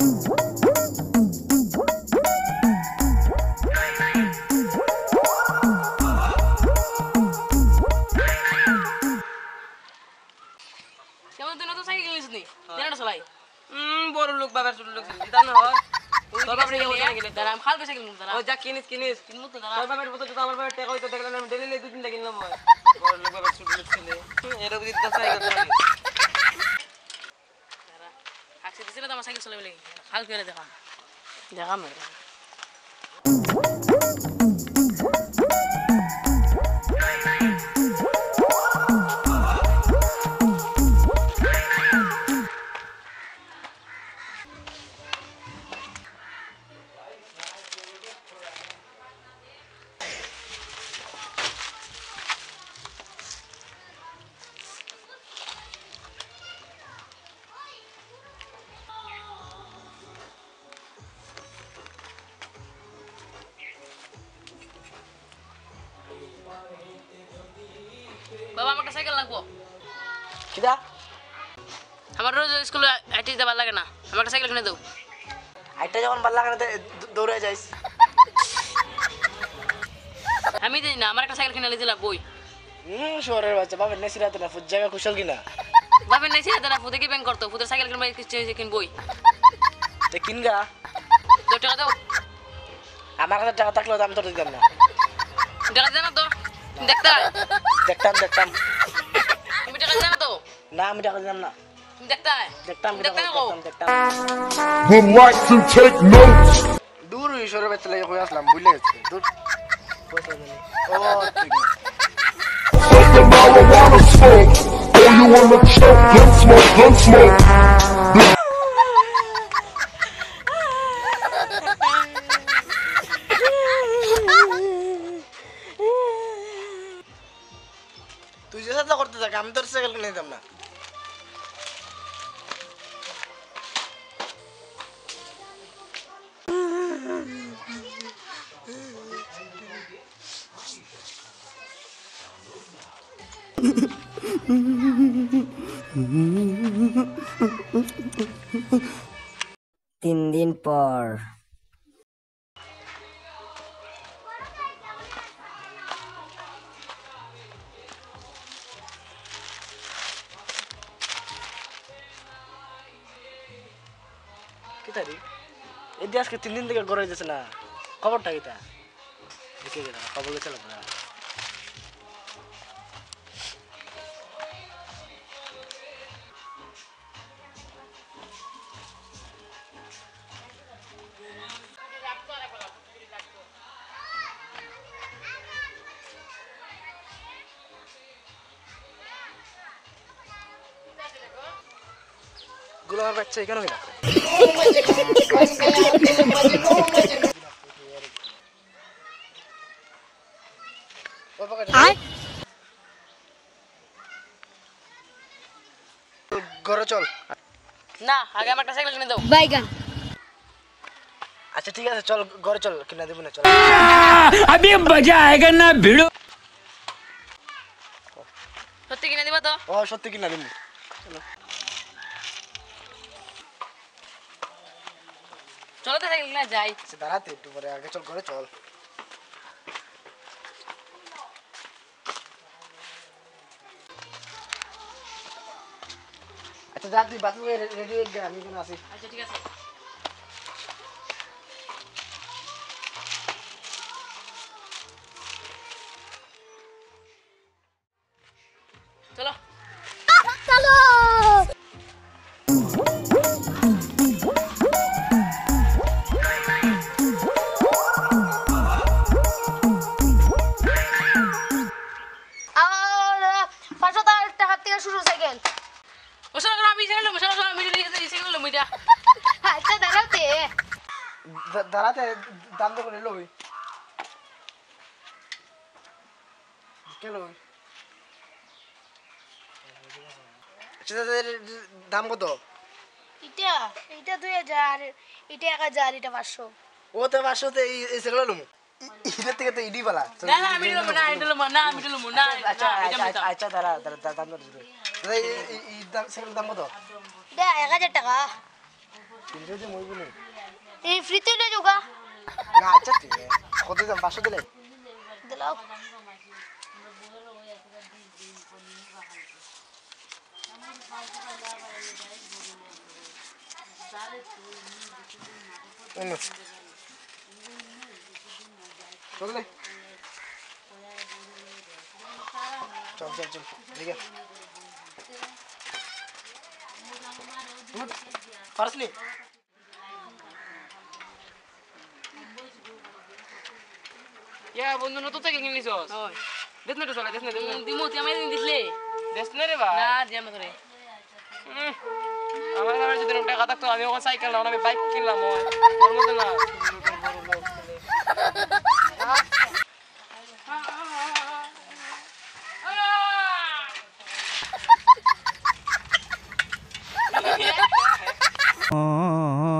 কেমন দিন তো সাইকেল কিনিস নি জানা চলাই বড় লোক বাবার ছোট লোক দিতাম না হয় তোর বাবার গেলে দাঁড়া আমি খালবে সাইকেল দাঁড়া ও যা কিনিস কিনবো তো দাঁড়া তোর বাবার মতো তো আমার বাবার টাকা হইতো দেখলাম আমি ডেলি দুই তিনটা কিনলাম হয় বড় লোক বাবার ছোট লোক ছেলে এরকম দিতে সাইকেল চালাবি দাঁড়া হাসি দিছিল তো আমার সাইকেল চলাবে লাগি খাল করে দেখাম দেখাম বাবা আমার একটা সাইকেল লাগবো কিদা আমার রোজ স্কুলে আইটি যেতে ভালো লাগে না আমার একটা সাইকেল কিনে দাও আইটা যখন ভালো লাগে না দৌড়ে যাইস আমি জানি না আমার একটা সাইকেল কিনে লিতে লাগবই শহরের বাচ্চা বাবার নেসি রাতে না ফুট জায়গা কুশল কিনা বাপের নাই ছিল তারা ফুতে কি ব্যাংক করতো ফুতের সাইকেল কিনবো কিনবই তে কিনগা তো টাকা দাও আমার কাছে টাকা থাকলেও তো আমি তোর দিতাম না টাকা দেয় না তো দেখতে হয় দেখতাম তুমি টাকা দেয় না তো না আমি টাকা দিতাম না তুমি দেখতে হয় দেখতাম Would like to take notes. দূর ঈশ্বরের বাচ্চা লাগে কই আসলাম ভুলে গেছি দূর ও ঠিক আছে Take the marijuana smoke. Oh, you wanna choke? Gun smoke. তুই যে সাথে করতে থাক আমি তোর সাইকেল কিনে দিতাম না তিন দিন পর কিতা রে এই আজকে 3 দিন থেকে গড়াই যাচ্ছে না খবরটা কিতা দেখে গেল খবর চলো না গুলার বাচ্চা এখানে হইলা ঘরে চল না আগে আমার একটা সাইকেল কিনে দাও বাইগান আচ্ছা ঠিক আছে চল ঘরে চল কিনা দেব না চল अभी मजा आएगा ना भिड़ो সত্যি কিনে দিবা তো ও সত্যি কিনা দেব চলো তো সাইকেল কিনে যাই সে দাঁড়াতে একটু পরে আগে চল ঘরে চল আচ্ছা যা তুই বাথরুমে রেডি হয়ে গেল আমি এখানে আসি আচ্ছা ঠিক আছে চলো চলো টাকা থেকে শুরু সাইকেল ওসব আমি ছেড়ে নেবো ওসব আমি সাইকেল নেবো এটা আচ্ছা দাঁড়াতে দাঁড়াতে দাম তো করে লই কে লই আচ্ছা দাম কত এটা এটা 2000 এটা 1000 এটা 500 ও তো 500 তে এই সেগুলো লুম ইটা থেকে তো ইডি বালা না না আমি নেবো না এটা নেবো না আমি নেবো না আচ্ছা আচ্ছা আচ্ছা দাঁড়া দাম ধরে দাদা এই দাম সেগুলো দাম কত এটা 1000 টাকা তিনশো দিয়ে মইব না এই ফ্রিতে লই যোগা না আচ্ছা ঠিক আছে কত দাম 500 দিলে দিলাও এনে চলে চল চল চল ঠিক আছে পারসনি ইয়া বন্ধু নতুন সাইকেল কিনলিছস ওই দেখ না তো চলে দেখ না দেখ না দিমু তুই আমায় দিসলে দেখ না রে ভাই না দিয়াম না করে আমার নামে যদি টাকা থাকতো আমি ওখানে সাইকেল না আমি বাইক কিনলাম ওর মধ্যে না oh